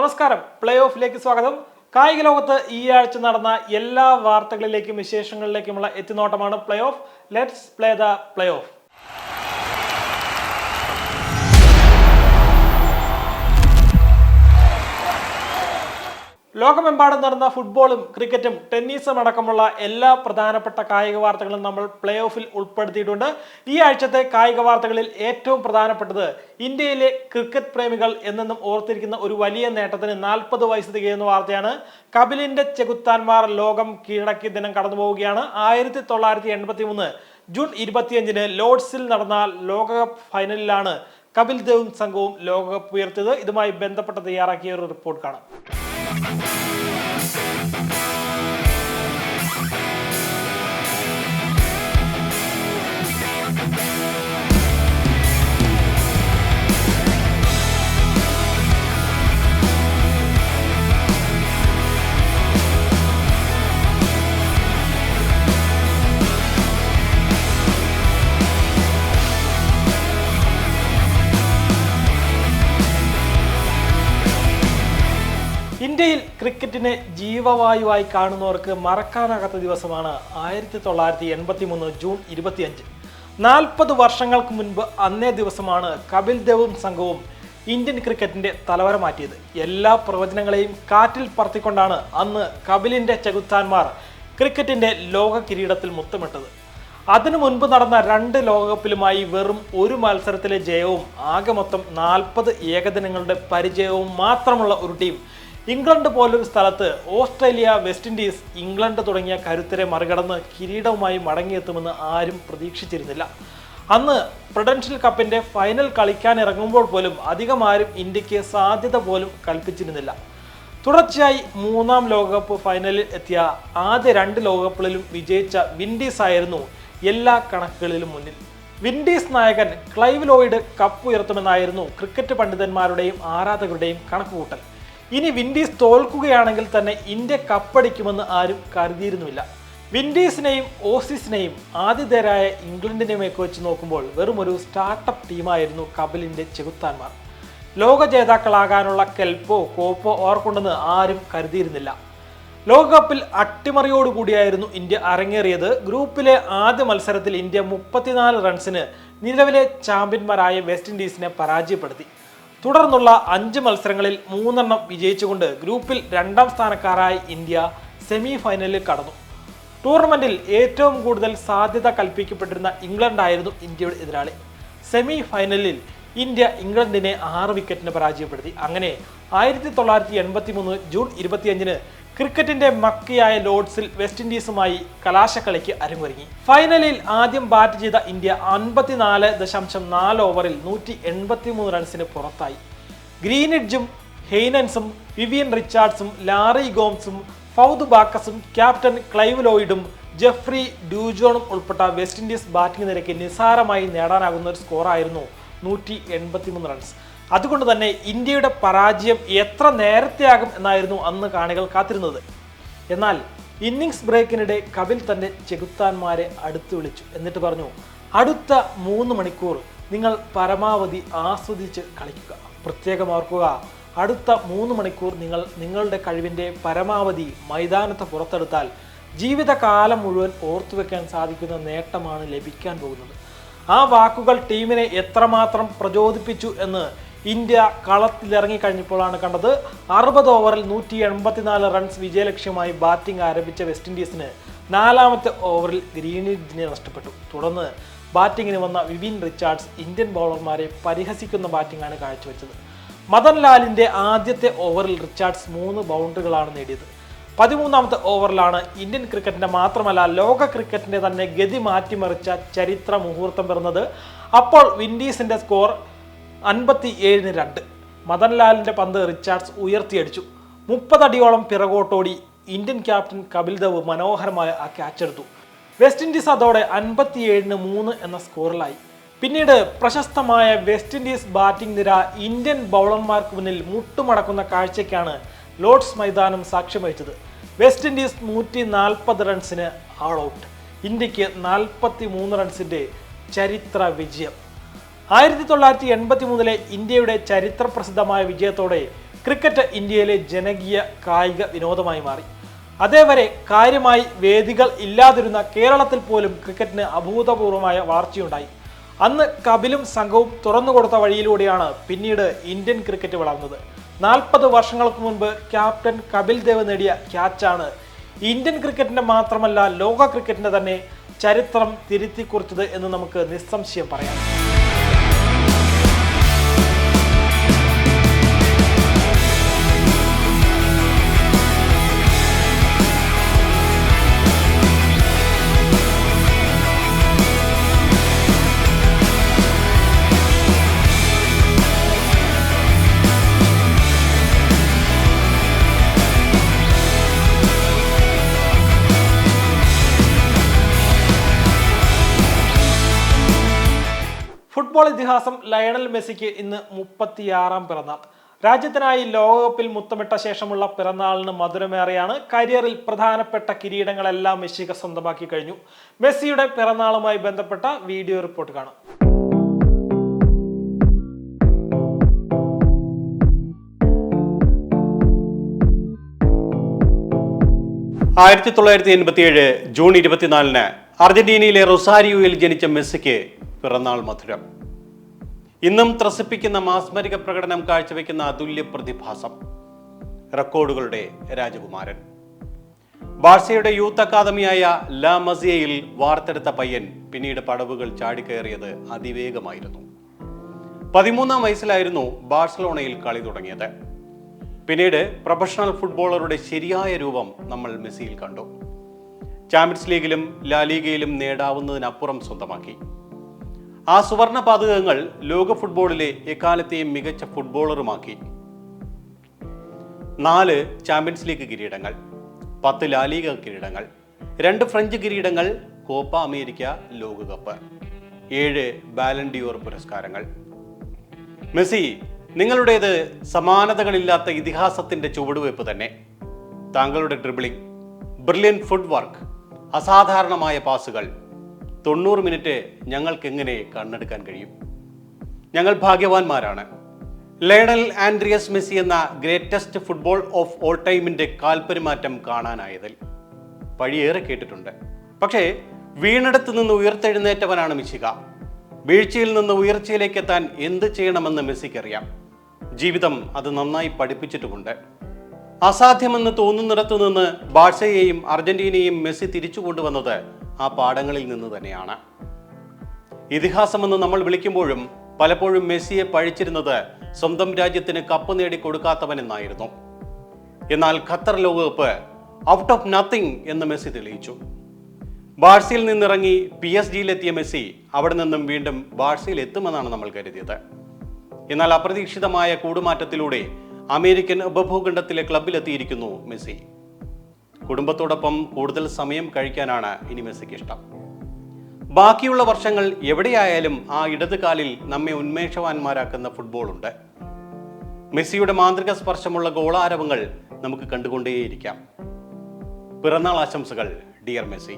നമസ്കാരം, പ്ലേ ഓഫിലേക്ക് സ്വാഗതം. കായിക ലോകത്ത് ഈ ആഴ്ച നടന്ന എല്ലാ വാർത്തകളിലേക്കും വിശേഷങ്ങളിലേക്കുമുള്ള എത്തിനോട്ടമാണ് play off. Let's play the play off. ലോകമെമ്പാടും നടന്ന ഫുട്ബോളും ക്രിക്കറ്റും ടെന്നീസും അടക്കമുള്ള എല്ലാ പ്രധാനപ്പെട്ട കായിക വാർത്തകളും നമ്മൾ പ്ലേ ഓഫിൽ ഉൾപ്പെടുത്തിയിട്ടുണ്ട്. ഈ ആഴ്ചത്തെ കായിക വാർത്തകളിൽ ഏറ്റവും പ്രധാനപ്പെട്ടത് ഇന്ത്യയിലെ ക്രിക്കറ്റ് പ്രേമികൾ എന്നെന്നും ഓർത്തിരിക്കുന്ന ഒരു വലിയ നേട്ടത്തിന് 40 വയസ്സ് തികയുന്ന വാർത്തയാണ്. കപിലിന്റെ ചെകുത്താന്മാർ ലോകം കീഴടക്കിയ ദിനം കടന്നു പോവുകയാണ്. 1983 ജൂൺ 25 ലോർഡ്സിൽ നടന്ന ലോകകപ്പ് ഫൈനലിലാണ് കപിൽ ദേവും സംഘവും ലോകകപ്പ് ഉയർത്തിയത്. ഇതുമായി ബന്ധപ്പെട്ട് തയ്യാറാക്കിയ ഒരു റിപ്പോർട്ട് കാണാം. ഇന്ത്യയിൽ ക്രിക്കറ്റിനെ ജീവവായുവായി കാണുന്നവർക്ക് മറക്കാനാകാത്ത ദിവസമാണ് 1983 ജൂൺ 25. 40 വർഷങ്ങൾക്ക് മുൻപ് അന്നേ ദിവസമാണ് കപിൽ ദേവും സംഘവും ഇന്ത്യൻ ക്രിക്കറ്റിന്റെ തലവര മാറ്റിയത്. എല്ലാ പ്രവചനങ്ങളെയും കാറ്റിൽ പറത്തിക്കൊണ്ടാണ് അന്ന് കപിലിന്റെ ചെകുത്താന്മാർ ക്രിക്കറ്റിന്റെ ലോക കിരീടത്തിൽ മുത്തമിട്ടത്. അതിനു മുൻപ് നടന്ന 2 ലോകകപ്പിലുമായി വെറും ഒരു മത്സരത്തിലെ ജയവും ആകെ മൊത്തം 40 ഏകദിനങ്ങളുടെ പരിചയവും മാത്രമുള്ള ഒരു ടീം ഇംഗ്ലണ്ട് പോലൊരു സ്ഥലത്ത് ഓസ്ട്രേലിയ, വെസ്റ്റ് ഇൻഡീസ്, ഇംഗ്ലണ്ട് തുടങ്ങിയ കരുത്തരെ മറികടന്ന് കിരീടവുമായി മടങ്ങിയെത്തുമെന്ന് ആരും പ്രതീക്ഷിച്ചിരുന്നില്ല. അന്ന് പ്രഡൻഷ്യൽ കപ്പിന്റെ ഫൈനൽ കളിക്കാൻ ഇറങ്ങുമ്പോൾ പോലും അധികം ആരും ഇന്ത്യക്ക് സാധ്യത പോലും കൽപ്പിച്ചിരുന്നില്ല. തുടർച്ചയായി 3ാം ലോകകപ്പ് ഫൈനലിൽ എത്തിയ ആദ്യ 2 ലോകകപ്പുകളിലും വിജയിച്ച വിൻഡീസ് ആയിരുന്നു എല്ലാ കണക്കുകളിലും മുന്നിൽ. വിൻഡീസ് നായകൻ ക്ലൈവ് ലോയിഡ് കപ്പ് ഉയർത്തുമെന്നായിരുന്നു ക്രിക്കറ്റ് പണ്ഡിതന്മാരുടെയും ആരാധകരുടെയും കണക്കുകൂട്ടൽ. ഇനി വിൻഡീസ് തോൽക്കുകയാണെങ്കിൽ തന്നെ ഇന്ത്യ കപ്പടിക്കുമെന്ന് ആരും കരുതിയിരുന്നില്ല. വിൻഡീസിനെയും ഓസീസിനെയും ആതിഥേയരായ ഇംഗ്ലണ്ടിനെയുമൊക്കെ വെച്ച് നോക്കുമ്പോൾ വെറും ഒരു സ്റ്റാർട്ടപ്പ് ടീമായിരുന്നു കപിലിന്റെ ചെകുത്താന്മാർ. ലോക ജേതാക്കളാകാനുള്ള കെൽപ്പോ കോപ്പോ ഓർക്കുണ്ടെന്ന് ആരും കരുതിയിരുന്നില്ല. ലോകകപ്പിൽ അട്ടിമറിയോടുകൂടിയായിരുന്നു ഇന്ത്യ അരങ്ങേറിയത്. ഗ്രൂപ്പിലെ ആദ്യ മത്സരത്തിൽ ഇന്ത്യ 34 റൺസിന് നിലവിലെ ചാമ്പ്യന്മാരായ വെസ്റ്റ് ഇൻഡീസിനെ പരാജയപ്പെടുത്തി. തുടർന്നുള്ള 5 മത്സരങ്ങളിൽ 3 വിജയിച്ചുകൊണ്ട് ഗ്രൂപ്പിൽ 2ാം സ്ഥാനക്കാരായ ഇന്ത്യ സെമി ഫൈനലിൽ കടന്നു. ടൂർണമെന്റിൽ ഏറ്റവും കൂടുതൽ സാധ്യത കൽപ്പിക്കപ്പെട്ടിരുന്ന ഇംഗ്ലണ്ടായിരുന്നു ഇന്ത്യയുടെ എതിരാളി. സെമി ഫൈനലിൽ ഇന്ത്യ ഇംഗ്ലണ്ടിനെ 6 വിക്കറ്റിന് പരാജയപ്പെടുത്തി. അങ്ങനെ 1983 ജൂൺ 25 ക്രിക്കറ്റിന്റെ മക്കയായ ലോർഡ്സിൽ വെസ്റ്റ് ഇൻഡീസുമായി കലാശക്കളിക്ക് അരങ്ങൊരുങ്ങി. ഫൈനലിൽ ആദ്യം ബാറ്റ് ചെയ്ത ഇന്ത്യ 54.4 ഓവറിൽ 183 റൺസിന് പുറത്തായി. ഗ്രീനിഡ്ജും ഹെയ്നൻസും വിവിയൻ റിച്ചാർഡ്സും ലാറി ഗോംസും ഫൗദ് ബാക്കസും ക്യാപ്റ്റൻ ക്ലൈവ് ലോയിഡും ജെഫ്രി ഡ്യൂജോണും ഉൾപ്പെട്ട വെസ്റ്റ് ഇൻഡീസ് ബാറ്റിംഗ് നിരക്ക് നിസ്സാരമായി നേടാനാകുന്ന ഒരു സ്കോറായിരുന്നു 183 റൺസ്. അതുകൊണ്ട് തന്നെ ഇന്ത്യയുടെ പരാജയം എത്ര നേരത്തെയാകും എന്നായിരുന്നു അന്ന് കാണികൾ കാത്തിരുന്നത്. എന്നാൽ ഇന്നിങ്സ് ബ്രേക്കിനിടെ കപിൽ തന്റെ ചെകുത്താന്മാരെ അടുത്ത് വിളിച്ചു. എന്നിട്ട് പറഞ്ഞു, അടുത്ത 3 മണിക്കൂർ നിങ്ങൾ പരമാവധി ആസ്വദിച്ച് കളിക്കുക. പ്രത്യേകം ഓർക്കുക, അടുത്ത 3 മണിക്കൂർ നിങ്ങൾ നിങ്ങളുടെ കഴിവിൻ്റെ പരമാവധി മൈതാനത്ത് പുറത്തെടുത്താൽ ജീവിതകാലം മുഴുവൻ ഓർത്തുവെക്കാൻ സാധിക്കുന്ന നേട്ടമാണ് ലഭിക്കാൻ പോകുന്നത്. ആ വാക്കുകൾ ടീമിനെ എത്രമാത്രം പ്രചോദിപ്പിച്ചു എന്ന് ഇന്ത്യ കളത്തിലിറങ്ങിക്കഴിഞ്ഞപ്പോഴാണ് കണ്ടത്. 60 ഓവറിൽ 184 റൺസ് വിജയലക്ഷ്യമായി ബാറ്റിംഗ് ആരംഭിച്ച വെസ്റ്റ് ഇൻഡീസിന് 4ാമത്തെ ഓവറിൽ ഗ്രീനിഡ്ജിനെ നഷ്ടപ്പെട്ടു. തുടർന്ന് ബാറ്റിങ്ങിന് വന്ന വിവിൻ റിച്ചാർഡ്സ് ഇന്ത്യൻ ബൗളർമാരെ പരിഹസിക്കുന്ന ബാറ്റിംഗാണ് കാഴ്ചവെച്ചത്. മദൻ ലാലിന്റെ ആദ്യത്തെ ഓവറിൽ റിച്ചാർഡ്സ് 3 ബൗണ്ടറികളാണ് നേടിയത്. 13ാമത്തെ ഓവറിലാണ് ഇന്ത്യൻ ക്രിക്കറ്റിന്റെ മാത്രമല്ല ലോക ക്രിക്കറ്റിന്റെ തന്നെ ഗതി മാറ്റിമറിച്ച ചരിത്ര മുഹൂർത്തം പിറന്നത്. അപ്പോൾ വിൻഡീസിന്റെ സ്കോർ 57-2. മദൻലാലിന്റെ പന്ത് റിച്ചാർഡ്സ് ഉയർത്തിയടിച്ചു. 30 അടിയോളം പിറകോട്ടോടി ഇന്ത്യൻ ക്യാപ്റ്റൻ കപിൽ ദേവ് മനോഹരമായ ആ ക്യാച്ച് എടുത്തു. വെസ്റ്റ് ഇൻഡീസ് അതോടെ 57-3 എന്ന സ്കോറിലായി. പിന്നീട് പ്രശസ്തമായ വെസ്റ്റ് ഇൻഡീസ് ബാറ്റിംഗ് നിര ഇന്ത്യൻ ബൗളർമാർക്ക് മുന്നിൽ മുട്ടുമടക്കുന്ന കാഴ്ചയ്ക്കാണ് ലോർഡ്സ് മൈതാനം സാക്ഷ്യം വഹിച്ചത്. വെസ്റ്റ് ഇൻഡീസ് 140 റൺസിന് ആൾ ഔട്ട്. ഇന്ത്യക്ക് 43 റൺസിന്റെ ചരിത്ര വിജയം. 1983 ഇന്ത്യയുടെ ചരിത്ര പ്രസിദ്ധമായ വിജയത്തോടെ ക്രിക്കറ്റ് ഇന്ത്യയിലെ ജനകീയ കായിക വിനോദമായി മാറി. അതേവരെ കാര്യമായി വേദികൾ ഇല്ലാതിരുന്ന കേരളത്തിൽ പോലും ക്രിക്കറ്റിന് അഭൂതപൂർവമായ വളർച്ചയുണ്ടായി. അന്ന് കപിലും സംഘവും തുറന്നുകൊടുത്ത വഴിയിലൂടെയാണ് പിന്നീട് ഇന്ത്യൻ ക്രിക്കറ്റ് വളർന്നത്. 40 വർഷങ്ങൾക്ക് മുൻപ് ക്യാപ്റ്റൻ കപിൽ ദേവ് നേടിയ ക്യാച്ചാണ് ഇന്ത്യൻ ക്രിക്കറ്റിന്റെ മാത്രമല്ല ലോക ക്രിക്കറ്റിന്റെ തന്നെ ചരിത്രം തിരുത്തിക്കുറിച്ചത് എന്ന് നമുക്ക് നിസ്സംശയം പറയാം. ഫുട്ബോൾ ഇതിഹാസം ലയണൽ മെസ്സിക്ക് ഇന്ന് 36ാം പിറന്നാൾ. രാജ്യത്തിനായി ലോകകപ്പിൽ മുത്തമിട്ട ശേഷമുള്ള പിറന്നാളിന് മധുരമേറെയാണ്. കരിയറിൽ പ്രധാനപ്പെട്ട കിരീടങ്ങളെല്ലാം മെസ്സി സ്വന്തമാക്കി കഴിഞ്ഞു. മെസ്സിയുടെ പിറന്നാളുമായി ബന്ധപ്പെട്ട വീഡിയോ റിപ്പോർട്ട് കാണാം. 1987 ജൂൺ 24 അർജന്റീനയിലെ റൊസാരിയോയിൽ ജനിച്ച മെസ്സിക്ക് പിറന്നാൾ മധുരം. ഇന്നും ത്രസിപ്പിക്കുന്ന മാസ്മരിക പ്രകടനം കാഴ്ചവെക്കുന്ന അതുല്യ പ്രതിഭാസം, റെക്കോർഡുകളുടെ രാജകുമാരൻ. ബാഴ്സയുടെ യൂത്ത് അക്കാദമിയായ ലാ മസിയയിൽ വാർത്തെടുത്ത പയ്യൻ പിന്നീട് പടവുകൾ ചാടിക്കയറിയത് അതിവേഗമായിരുന്നു. 13ാം വയസ്സിലായിരുന്നു ബാഴ്സലോണയിൽ കളി തുടങ്ങിയത്. പിന്നീട് പ്രൊഫഷണൽ ഫുട്ബോളറുടെ ശരിയായ രൂപം നമ്മൾ മെസ്സിയിൽ കണ്ടു. ചാമ്പ്യൻസ് ലീഗിലും ലാ ലീഗയിലും നേടാവുന്നതിനപ്പുറം സ്വന്തമാക്കി. ആ സുവർണ പാതകങ്ങൾ ലോക ഫുട്ബോളിലെ എക്കാലത്തെയും മികച്ച ഫുട്ബോളറുമാക്കി. 4 ചാമ്പ്യൻസ് ലീഗ് കിരീടങ്ങൾ, 10 ലാ ലീഗ കിരീടങ്ങൾ, 2 ഫ്രഞ്ച് കിരീടങ്ങൾ, കോപ്പ അമേരിക്ക, ലോകകപ്പ്, 7 ബാലൻ ഡിയോർ പുരസ്കാരങ്ങൾ. മെസ്സി, നിങ്ങളുടേത് സമാനതകളില്ലാത്ത ഇതിഹാസത്തിന്റെ ചുവടുവയ്പ് തന്നെ. താങ്കളുടെ ഡ്രിബിളിംഗ്, ബ്രില്യൻ ഫുട് വർക്ക്, അസാധാരണമായ പാസുകൾ, 90 മിനിറ്റ് ഞങ്ങൾക്ക് എങ്ങനെ കണ്ണെടുക്കാൻ കഴിയും? ഞങ്ങൾ ഭാഗ്യവാന്മാരാണ്. ലയണൽ ആൻഡ്രിയസ് മെസ്സി എന്ന ഗ്രേറ്റസ്റ്റ് ഫുട്ബോൾ ഓഫ് ഓൾ ടൈമിന്റെ കാൽപരിമാറ്റം കാണാനായതിൽ പഴിയേറെ കേട്ടിട്ടുണ്ട്. പക്ഷേ വീണെടുത്ത് നിന്ന് ഉയർത്തെഴുന്നേറ്റവനാണ് മിശിക. വീഴ്ചയിൽ നിന്ന് ഉയർച്ചയിലേക്ക് എത്താൻ എന്ത് ചെയ്യണമെന്ന് മെസ്സിക്കറിയാം. ജീവിതം അത് നന്നായി പഠിപ്പിച്ചിട്ടുമുണ്ട്. അസാധ്യമെന്ന് തോന്നുന്നിടത്തു നിന്ന് ബാഴ്സയെയും അർജന്റീനയെയും മെസ്സി തിരിച്ചു കൊണ്ടുവന്നത് ആ പാഠങ്ങളിൽ നിന്ന് തന്നെയാണ്. ഇതിഹാസമെന്ന് നമ്മൾ വിളിക്കുമ്പോഴും പലപ്പോഴും മെസ്സിയെ പഴിച്ചിരുന്നത് സ്വന്തം രാജ്യത്തിന് കപ്പ് നേടിക്കൊടുക്കാത്തവനെന്നായിരുന്നു. എന്നാൽ ഖത്തർ ലോകകപ്പ് ഔട്ട് ഓഫ് നത്തിങ് എന്ന് മെസ്സി തെളിയിച്ചു. ബാഴ്സയിൽ നിന്നിറങ്ങി PSG-യിലെത്തിയ മെസ്സി അവിടെ നിന്നും വീണ്ടും ബാഴ്സയിൽ എത്തുമെന്നാണ് നമ്മൾ കരുതിയത്. എന്നാൽ അപ്രതീക്ഷിതമായ കൂടുമാറ്റത്തിലൂടെ അമേരിക്കൻ ഉപഭൂഖണ്ഡത്തിലെ ക്ലബിലെത്തിയിരിക്കുന്നു മെസ്സി. കുടുംബത്തോടൊപ്പം കൂടുതൽ സമയം കഴിക്കാനാണ് ഇനി മെസ്സിക്ക് ഇഷ്ടം. ബാക്കിയുള്ള വർഷങ്ങൾ എവിടെയായാലും ആ ഇടത് കാലിൽ നമ്മെ ഉന്മേഷവാന്മാരാക്കുന്ന ഫുട്ബോളുണ്ട്. മെസ്സിയുടെ മാന്ത്രിക സ്പർശമുള്ള ഗോളാരവങ്ങൾ നമുക്ക് കണ്ടുകൊണ്ടേയിരിക്കാം. പിറന്നാൾ ആശംസകൾ ഡിയർ മെസ്സി.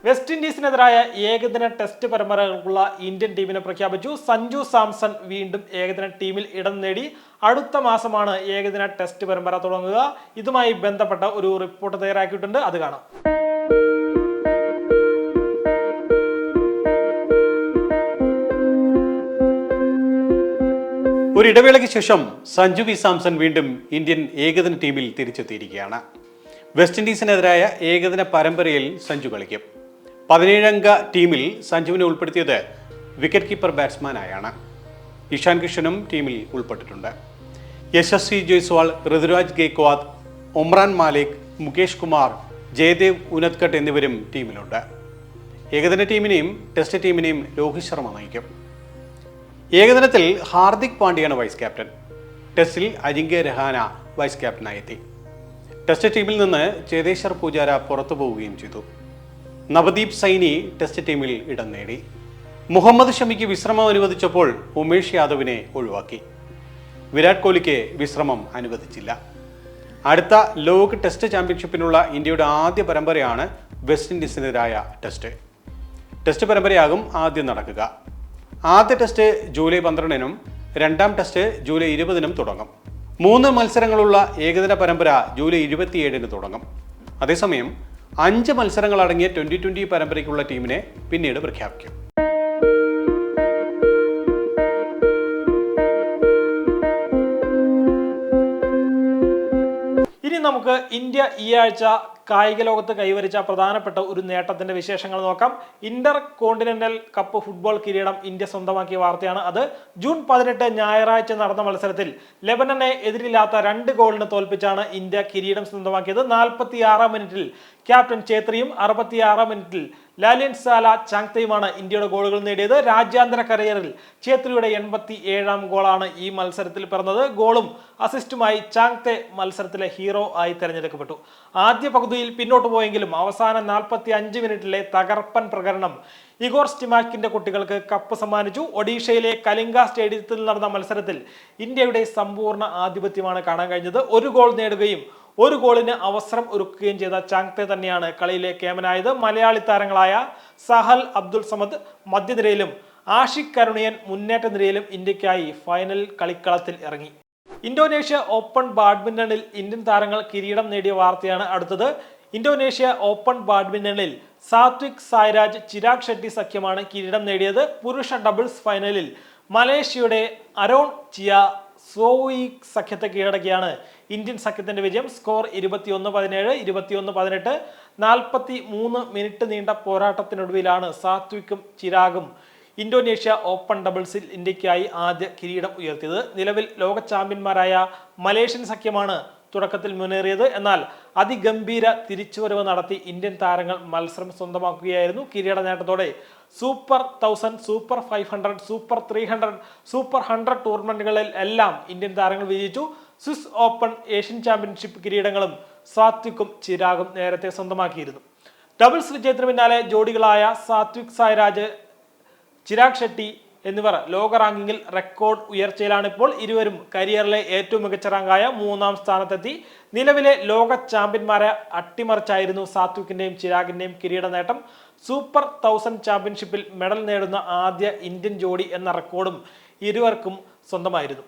വെസ്റ്റ് ഇൻഡീസിനെതിരായ ഏകദിന ടെസ്റ്റ് പരമ്പരകൾക്കുള്ള ഇന്ത്യൻ ടീമിനെ പ്രഖ്യാപിച്ചു. സഞ്ജു സാംസൺ വീണ്ടും ഏകദിന ടീമിൽ ഇടം നേടി. അടുത്ത മാസമാണ് ഏകദിന ടെസ്റ്റ് പരമ്പര തുടങ്ങുക. ഇതുമായി ബന്ധപ്പെട്ട ഒരു റിപ്പോർട്ട് തയ്യാറാക്കിയിട്ടുണ്ട്, അത് കാണാം. ഒരു ഇടവേളയ്ക്ക് ശേഷം സഞ്ജു വി സാംസൺ വീണ്ടും ഇന്ത്യൻ ഏകദിന ടീമിൽ തിരിച്ചെത്തിയിരിക്കുകയാണ്. വെസ്റ്റ് ഇൻഡീസിനെതിരായ ഏകദിന പരമ്പരയിൽ സഞ്ജു കളിക്കും. 17-അംഗ ടീമിൽ സഞ്ജുവിനെ ഉൾപ്പെടുത്തിയത് വിക്കറ്റ് കീപ്പർ ബാറ്റ്സ്മാനായാണ്. ഇഷാൻ കിഷനും ടീമിൽ ഉൾപ്പെട്ടിട്ടുണ്ട്. യശസ്വി ജയ്സ്വാൾ, ഋതുരാജ് ഗേക്വാദ്, ഒമ്രാൻ മാലിക്, മുകേഷ് കുമാർ, ജയദേവ് ഉനദ്കട്ട് എന്നിവരും ടീമിലുണ്ട്. ഏകദിന ടീമിനെയും ടെസ്റ്റ് ടീമിനെയും രോഹിത് ശർമ്മ നയിക്കും. ഏകദിനത്തിൽ ഹാർദിക് പാണ്ഡ്യയാണ് വൈസ് ക്യാപ്റ്റൻ. ടെസ്റ്റിൽ അജിങ്ക്യ രഹാന വൈസ് ക്യാപ്റ്റനായെത്തി. ടെസ്റ്റ് ടീമിൽ നിന്ന് ചേതേശ്വർ പൂജാര പുറത്തു പോവുകയും ചെയ്തു. നവദീപ് സൈനി ടെസ്റ്റ് ടീമിൽ ഇടം നേടി. മുഹമ്മദ് ഷമിക്ക് വിശ്രമം അനുവദിച്ചപ്പോൾ ഉമേഷ് യാദവിനെ ഒഴിവാക്കി. വിരാട് കോഹ്ലിക്ക് വിശ്രമം അനുവദിച്ചില്ല. അടുത്ത ലോക ടെസ്റ്റ് ചാമ്പ്യൻഷിപ്പിനുള്ള ഇന്ത്യയുടെ ആദ്യ പരമ്പരയാണ് വെസ്റ്റ് ഇൻഡീസിനെതിരായ ടെസ്റ്റ് പരമ്പരയാകും ആദ്യം നടക്കുക. ആദ്യ ടെസ്റ്റ് ജൂലൈ 12-നും രണ്ടാം ടെസ്റ്റ് ജൂലൈ 20-നും തുടങ്ങും. 3 മത്സരങ്ങളുള്ള ഏകദിന പരമ്പര ജൂലൈ 27-ന് തുടങ്ങും. അതേസമയം 5 മത്സരങ്ങൾ അടങ്ങിയ T20 പരമ്പരയ്ക്കുള്ള ടീമിനെ പിന്നീട് പ്രഖ്യാപിക്കും. ഇനി നമുക്ക് ഇന്ത്യ ഈ ആഴ്ച കായിക ലോകത്ത് കൈവരിച്ച പ്രധാനപ്പെട്ട ഒരു നേട്ടത്തിന്റെ വിശേഷങ്ങൾ നോക്കാം. ഇന്റർ കോണ്ടിനെന്റൽ കപ്പ് ഫുട്ബോൾ കിരീടം ഇന്ത്യ സ്വന്തമാക്കിയ വാർത്തയാണ്. അത് ജൂൺ 18 ഞായറാഴ്ച നടന്ന മത്സരത്തിൽ ലെബനനെ എതിരില്ലാത്ത 2 ഗോളിന് തോൽപ്പിച്ചാണ് ഇന്ത്യ കിരീടം സ്വന്തമാക്കിയത്. 46-ാം മിനിറ്റിൽ ക്യാപ്റ്റൻ ഛേത്രിയും 66-ാം മിനിറ്റിൽ ലാലിൻ സാല ചാങ്തയുമാണ് ഇന്ത്യയുടെ ഗോളുകൾ നേടിയത്. രാജ്യാന്തര കരിയറിൽ ഛേത്രിയുടെ 87-ാം ഗോളാണ് ഈ മത്സരത്തിൽ പിറന്നത്. ഗോളും അസിസ്റ്റുമായി ചാങ്തെ മത്സരത്തിലെ ഹീറോ ആയി തെരഞ്ഞെടുക്കപ്പെട്ടു. ആദ്യ പകുതിയിൽ പിന്നോട്ട് പോയെങ്കിലും അവസാന 45 മിനിറ്റിലെ തകർപ്പൻ പ്രകടനം ഇഗോർ സ്റ്റിമാക്കിന്റെ കുട്ടികൾക്ക് കപ്പ് സമ്മാനിച്ചു. ഒഡീഷയിലെ കലിംഗ സ്റ്റേഡിയത്തിൽ നടന്ന മത്സരത്തിൽ ഇന്ത്യയുടെ സമ്പൂർണ്ണ ആധിപത്യമാണ് കാണാൻ കഴിഞ്ഞത്. 1 ഗോൾ നേടുകയും 1 ഗോളിന് അവസരം ഒരുക്കുകയും ചെയ്ത ചാങ്തെ തന്നെയാണ് കളിയിലെ കേമനായത്. മലയാളി താരങ്ങളായ സഹൽ അബ്ദുൾ സമദ് മധ്യനിരയിലും ആഷിഖ് കരുണിയൻ മുന്നേറ്റ നിരയിലും ഇന്ത്യക്കായി ഫൈനൽ കളിക്കളത്തിൽ ഇറങ്ങി. ഇന്തോനേഷ്യ ഓപ്പൺ ബാഡ്മിന്റണിൽ ഇന്ത്യൻ താരങ്ങൾ കിരീടം നേടിയ വാർത്തയാണ് അടുത്തത്. ഇന്തോനേഷ്യ ഓപ്പൺ ബാഡ്മിന്റണിൽ സാത്വിക് സായ്രാജ് ചിരാഗ് ഷെട്ടി സഖ്യമാണ് കിരീടം നേടിയത്. പുരുഷ ഡബിൾസ് ഫൈനലിൽ മലേഷ്യയുടെ അരോൺ ചിയ സോയി സഖ്യത്തെ കീഴടക്കിയാണ് ഇന്ത്യൻ സഖ്യത്തിന്റെ വിജയം. സ്കോർ 21-17, 21-18. 43 മിനിറ്റ് നീണ്ട പോരാട്ടത്തിനൊടുവിലാണ് സാത്വിക്കും ചിരാഗും ഇന്തോനേഷ്യ ഓപ്പൺ ഡബിൾസിൽ ഇന്ത്യക്കായി ആദ്യ കിരീടം ഉയർത്തിയത്. നിലവിൽ ലോക ചാമ്പ്യന്മാരായ മലേഷ്യൻ സഖ്യമാണ് തുടക്കത്തിൽ മുന്നേറിയത്. എന്നാൽ അതിഗംഭീര തിരിച്ചുവരവ് നടത്തി ഇന്ത്യൻ താരങ്ങൾ മത്സരം സ്വന്തമാക്കുകയായിരുന്നു. കിരീട നേട്ടത്തോടെ സൂപ്പർ 1000, സൂപ്പർ 500, സൂപ്പർ 300, സൂപ്പർ 100 ടൂർണമെന്റുകളിൽ എല്ലാം ഇന്ത്യൻ താരങ്ങൾ വിജയിച്ചു. സ്വിസ് ഓപ്പൺ, ഏഷ്യൻ ചാമ്പ്യൻഷിപ്പ് കിരീടങ്ങളും സാത്വിക്കും ചിരാഗും നേരത്തെ സ്വന്തമാക്കിയിരുന്നു. ഡബിൾസ് വിജയത്തിന് പിന്നാലെ ജോഡികളായ സാത്വിക് സായ്രാജ്, ചിരാഗ് ഷെട്ടി എന്നിവർ ലോക റാങ്കിങ്ങിൽ റെക്കോർഡ് ഉയർച്ചയിലാണ്. ഇപ്പോൾ ഇരുവരും കരിയറിലെ ഏറ്റവും മികച്ച റാങ്കായ 3-ാം സ്ഥാനത്തെത്തി. നിലവിലെ ലോക ചാമ്പ്യന്മാരെ അട്ടിമറിച്ചായിരുന്നു സാത്വിക്കിന്റെയും ചിരാഗിന്റെയും കിരീട നേട്ടം. സൂപ്പർ 1000 ചാമ്പ്യൻഷിപ്പിൽ മെഡൽ നേടുന്ന ആദ്യ ഇന്ത്യൻ ജോഡി എന്ന റെക്കോർഡും ഇരുവർക്കും സ്വന്തമായിരുന്നു.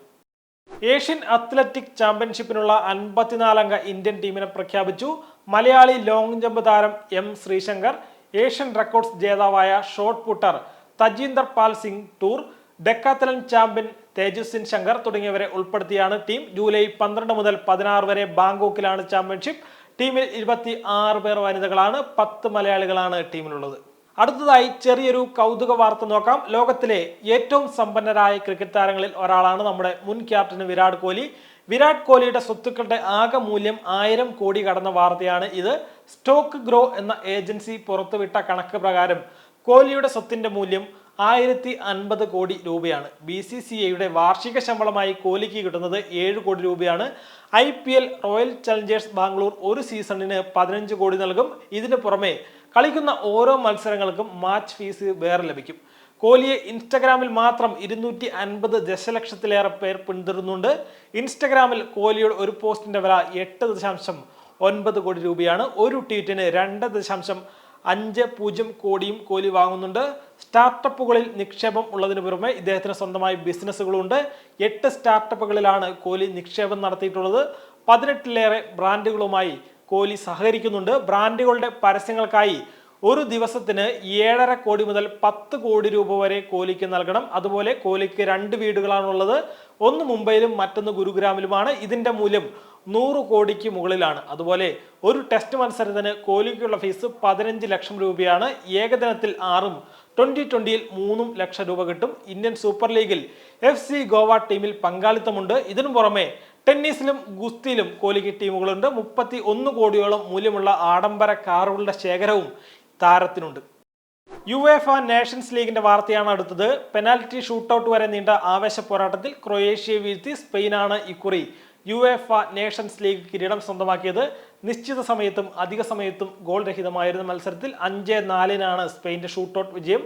ഏഷ്യൻ അത്ലറ്റിക് ചാമ്പ്യൻഷിപ്പിനുള്ള 54-അംഗ ഇന്ത്യൻ ടീമിനെ പ്രഖ്യാപിച്ചു. മലയാളി ലോങ് ജമ്പ് താരം M ശ്രീശങ്കർ, ഏഷ്യൻ റെക്കോർഡ്സ് ജേതാവായ ഷോട്ട് പുട്ടർ തജീന്ദർ പാൽ സിംഗ് ടൂർ, ഡെക്കാത്തലൻ ചാമ്പ്യൻ തേജസ്വിൻ ശങ്കർ തുടങ്ങിയവരെ ഉൾപ്പെടുത്തിയാണ് ടീം. ജൂലൈ 12 മുതൽ 16 വരെ ബാങ്കോക്കിലാണ് ചാമ്പ്യൻഷിപ്പ്. ടീമിൽ 26 പേർ വനിതകളാണ്. 10 മലയാളികളാണ് ടീമിലുള്ളത്. അടുത്തതായി ചെറിയൊരു കൗതുക വാർത്ത നോക്കാം. ലോകത്തിലെ ഏറ്റവും സമ്പന്നരായ ക്രിക്കറ്റ് താരങ്ങളിൽ ഒരാളാണ് നമ്മുടെ മുൻ ക്യാപ്റ്റൻ വിരാട് കോഹ്ലി. വിരാട് കോഹ്ലിയുടെ സ്വത്തുക്കളുടെ ആകെ മൂല്യം 1000 കോടി കടന്ന വാർത്തയാണ് ഇത്. സ്റ്റോക്ക് ഗ്രോ എന്ന ഏജൻസി പുറത്തുവിട്ട കണക്ക് പ്രകാരം കോഹ്ലിയുടെ സ്വത്തിന്റെ മൂല്യം 1050 കോടി രൂപയാണ്. BCCIയുടെ വാർഷിക ശമ്പളമായി കോഹ്ലിക്ക് കിട്ടുന്നത് 7 കോടി രൂപയാണ്. IPL റോയൽ ചലഞ്ചേഴ്സ് ബാംഗ്ലൂർ ഒരു സീസണിന് 15 കോടി നൽകും. ഇതിന് പുറമെ കളിക്കുന്ന ഓരോ മത്സരങ്ങൾക്കും മാച്ച് ഫീസ് വേറെ ലഭിക്കും. കോഹ്ലിയെ ഇൻസ്റ്റഗ്രാമിൽ മാത്രം 250 ദശലക്ഷത്തിലേറെ പേർ പിന്തുടരുന്നുണ്ട്. ഇൻസ്റ്റഗ്രാമിൽ കോഹ്ലിയുടെ ഒരു പോസ്റ്റിന്റെ വില 8.9 കോടി രൂപയാണ്. ഒരു ട്വീറ്റിന് 2.50 കോടിയും കോഹ്ലി വാങ്ങുന്നുണ്ട്. സ്റ്റാർട്ടപ്പുകളിൽ നിക്ഷേപം ഉള്ളതിനു പുറമെ ഇദ്ദേഹത്തിന് സ്വന്തമായി ബിസിനസ്സുകളുണ്ട്. 8 സ്റ്റാർട്ടപ്പുകളിലാണ് കോഹ്ലി നിക്ഷേപം നടത്തിയിട്ടുള്ളത്. 18ലേറെ ബ്രാൻഡുകളുമായി കോഹ്ലി സഹകരിക്കുന്നുണ്ട്. ബ്രാൻഡുകളുടെ പരസ്യങ്ങൾക്കായി ഒരു ദിവസത്തിന് 7.5 കോടി മുതൽ 10 കോടി രൂപ വരെ കോഹ്ലിക്ക് നൽകണം. അതുപോലെ കോഹ്ലിക്ക് 2 വീടുകളാണുള്ളത്. ഒന്ന് മുംബൈയിലും മറ്റൊന്ന് ഗുരുഗ്രാമിലുമാണ്. ഇതിന്റെ മൂല്യം 100 കോടിക്ക് മുകളിലാണ്. അതുപോലെ ഒരു ടെസ്റ്റ് മത്സരത്തിന് കോഹ്ലിക്കുള്ള ഫീസ് 15 ലക്ഷം രൂപയാണ്. ഏകദിനത്തിൽ 6ഉം T20യിൽ 3 ലക്ഷം രൂപ കിട്ടും. ഇന്ത്യൻ സൂപ്പർ ലീഗിൽ FC ഗോവ ടീമിൽ പങ്കാളിത്തമുണ്ട്. ഇതിനു പുറമെ ടെന്നീസിലും ഗുസ്തിയിലും കോഹ്ലിക്ക് ടീമുകളുണ്ട്. 31 കോടിയോളം മൂല്യമുള്ള ആഡംബര കാറുകളുടെ ശേഖരവും താരത്തിനുണ്ട്. യുവേഫ നേഷൻസ് ലീഗിന്റെ വാർത്തയാണ് അടുത്തത്. പെനാൽറ്റി ഷൂട്ടൌട്ട് വരെ നീണ്ട ആവേശ പോരാട്ടത്തിൽ ക്രൊയേഷ്യയെ വീഴ്ത്തി സ്പെയിനാണ് ഇക്കുറി യുവേഫ നേഷൻസ് ലീഗ് കിരീടം സ്വന്തമാക്കിയത്. നിശ്ചിത സമയത്തും അധിക സമയത്തും ഗോൾ രഹിതമായിരുന്ന മത്സരത്തിൽ 5-4 സ്പെയിന്റെ ഷൂട്ടൌട്ട് വിജയം.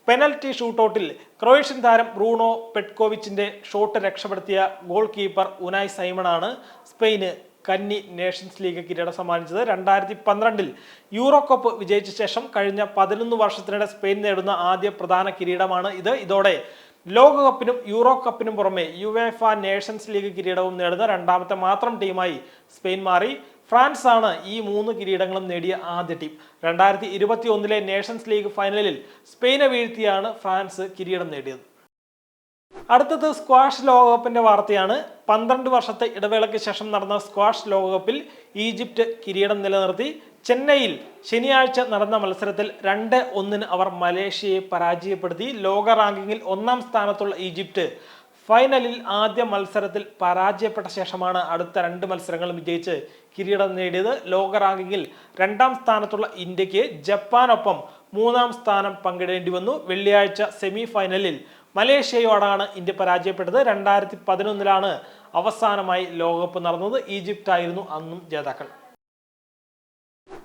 പെനൽറ്റി ഷൂട്ടൌട്ടിൽ ക്രൊയേഷ്യൻ താരം ബ്രൂണോ പെറ്റ്കോവിച്ചിന്റെ ഷോട്ട് രക്ഷപ്പെടുത്തിയ ഗോൾ കീപ്പർ ഉനായ് സൈമണാണ് സ്പെയിന് കന്നി നേഷൻസ് ലീഗ് കിരീടം സമ്മാനിച്ചത്. 2012 യൂറോ കപ്പ് വിജയിച്ച ശേഷം കഴിഞ്ഞ 11 വർഷത്തിനിടെ സ്പെയിൻ നേടുന്ന ആദ്യ പ്രധാന കിരീടമാണ് ഇത്. ഇതോടെ ലോകകപ്പിനും യൂറോ കപ്പിനും പുറമെ യുവേഫ നേഷൻസ് ലീഗ് കിരീടവും നേടുന്ന രണ്ടാമത്തെ മാത്രം ടീമായി സ്പെയിൻ മാറി. ഫ്രാൻസ് ആണ് ഈ 3 കിരീടങ്ങളും നേടിയ ആദ്യ ടീം. 2021 നേഷൻസ് ലീഗ് ഫൈനലിൽ സ്പെയിനെ വീഴ്ത്തിയാണ് ഫ്രാൻസ് കിരീടം നേടിയത്. അടുത്തത് സ്ക്വാഷ് ലോകകപ്പിന്റെ വാർത്തയാണ്. 12 വർഷത്തെ ഇടവേളയ്ക്ക് ശേഷം നടന്ന സ്ക്വാഷ് ലോകകപ്പിൽ ഈജിപ്ത് കിരീടം നിലനിർത്തി. ചെന്നൈയിൽ ശനിയാഴ്ച നടന്ന മത്സരത്തിൽ 2-1 അവർ മലേഷ്യയെ പരാജയപ്പെടുത്തി. ലോക റാങ്കിങ്ങിൽ 1-ാം സ്ഥാനത്തുള്ള ഈജിപ്ത് ഫൈനലിൽ ആദ്യ മത്സരത്തിൽ പരാജയപ്പെട്ട ശേഷമാണ് അടുത്ത 2 മത്സരങ്ങളും വിജയിച്ച് കിരീടം നേടിയത്. ലോക റാങ്കിങ്ങിൽ 2-ാം സ്ഥാനത്തുള്ള ഇന്ത്യക്ക് ജപ്പാനൊപ്പം 3-ാം സ്ഥാനം പങ്കിടേണ്ടി വന്നു. വെള്ളിയാഴ്ച സെമി ഫൈനലിൽ മലേഷ്യയോടാണ് ഇന്ത്യ പരാജയപ്പെട്ടത്. 2011 അവസാനമായി ലോകകപ്പ് നടന്നത്. ഈജിപ്ത് ആയിരുന്നു അന്നും ജേതാക്കൾ.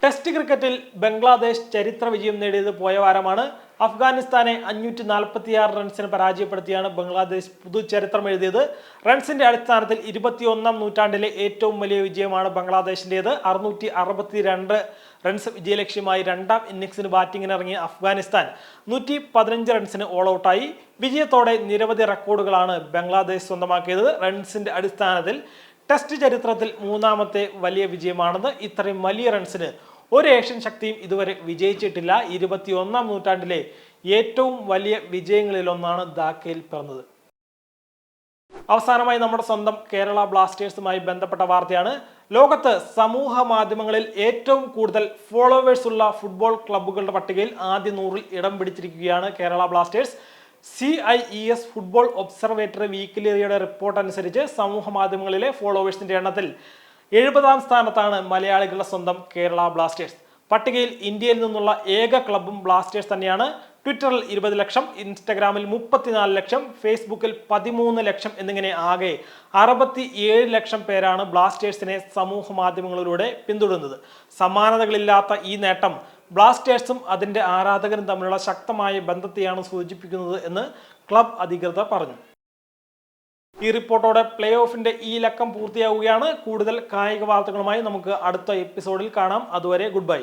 ടെസ്റ്റ് ക്രിക്കറ്റിൽ ബംഗ്ലാദേശ് ചരിത്ര വിജയം നേടിയത് പോയ വാരമാണ്. അഫ്ഗാനിസ്ഥാനെ 546 റൺസിന് പരാജയപ്പെടുത്തിയാണ് ബംഗ്ലാദേശ് പുതുചരിത്രം എഴുതിയത്. റൺസിന്റെ അടിസ്ഥാനത്തിൽ 21-ാം നൂറ്റാണ്ടിലെ ഏറ്റവും വലിയ വിജയമാണ് ബംഗ്ലാദേശിന്റേത്. 662 റൺസ് വിജയലക്ഷ്യമായി 2-ാം ഇന്നിംഗ്സിന് ബാറ്റിംഗിനിറങ്ങിയ അഫ്ഗാനിസ്ഥാൻ 115 റൺസിന് ഓൾ ഔട്ടായി. വിജയത്തോടെ നിരവധി റെക്കോർഡുകളാണ് ബംഗ്ലാദേശ് സ്വന്തമാക്കിയത്. റൺസിന്റെ അടിസ്ഥാനത്തിൽ ടെസ്റ്റ് ചരിത്രത്തിൽ 3-ാമത്തെ വലിയ വിജയമാണെന്ന്. ഇത്രയും വലിയ റൺസിന് ഒരു ഏഷ്യൻ ശക്തിയും ഇതുവരെ വിജയിച്ചിട്ടില്ല. 21-ാം നൂറ്റാണ്ടിലെ ഏറ്റവും വലിയ വിജയങ്ങളിലൊന്നാണ് ധാക്കയിൽ പിറന്നത്. അവസാനമായി നമ്മുടെ സ്വന്തം കേരള ബ്ലാസ്റ്റേഴ്സുമായി ബന്ധപ്പെട്ട വാർത്തയാണ്. ലോകത്ത് സമൂഹ മാധ്യമങ്ങളിൽ ഏറ്റവും കൂടുതൽ ഫോളോവേഴ്സ് ഉള്ള ഫുട്ബോൾ ക്ലബ്ബുകളുടെ പട്ടികയിൽ ആദ്യ 100-ൽ ഇടം പിടിച്ചിരിക്കുകയാണ് Kerala Blasters. CIES football observatory വീക്കിലിയുടെ റിപ്പോർട്ട് അനുസരിച്ച് സമൂഹ മാധ്യമങ്ങളിലെ ഫോളോവേഴ്സിന്റെ എണ്ണത്തിൽ 70-ാം സ്ഥാനത്താണ് മലയാളികളുടെ സ്വന്തം കേരള ബ്ലാസ്റ്റേഴ്സ്. പട്ടികയിൽ ഇന്ത്യയിൽ നിന്നുള്ള ഏക ക്ലബ്ബും ബ്ലാസ്റ്റേഴ്സ് തന്നെയാണ്. ട്വിറ്ററിൽ 20 ലക്ഷം, ഇൻസ്റ്റഗ്രാമിൽ 34 ലക്ഷം, ഫേസ്ബുക്കിൽ 13 ലക്ഷം എന്നിങ്ങനെ ആകെ 67 ലക്ഷം പേരാണ് ബ്ലാസ്റ്റേഴ്സിനെ സമൂഹ മാധ്യമങ്ങളിലൂടെ പിന്തുടരുന്നത്. സമാനതകളില്ലാത്ത ഈ നേട്ടം ബ്ലാസ്റ്റേഴ്സും അതിന്റെ ആരാധകരും തമ്മിലുള്ള ശക്തമായ ബന്ധത്തെയാണ് സൂചിപ്പിക്കുന്നത് എന്ന് ക്ലബ് അധികൃതർ പറഞ്ഞു. ഈ റിപ്പോർട്ടോടെ പ്ലേ ഓഫിന്റെ ഈ ലക്കം പൂർത്തിയാവുകയാണ്. കൂടുതൽ കായിക വാർത്തകളുമായി നമുക്ക് അടുത്ത എപ്പിസോഡിൽ കാണാം. അതുവരെ ഗുഡ് ബൈ.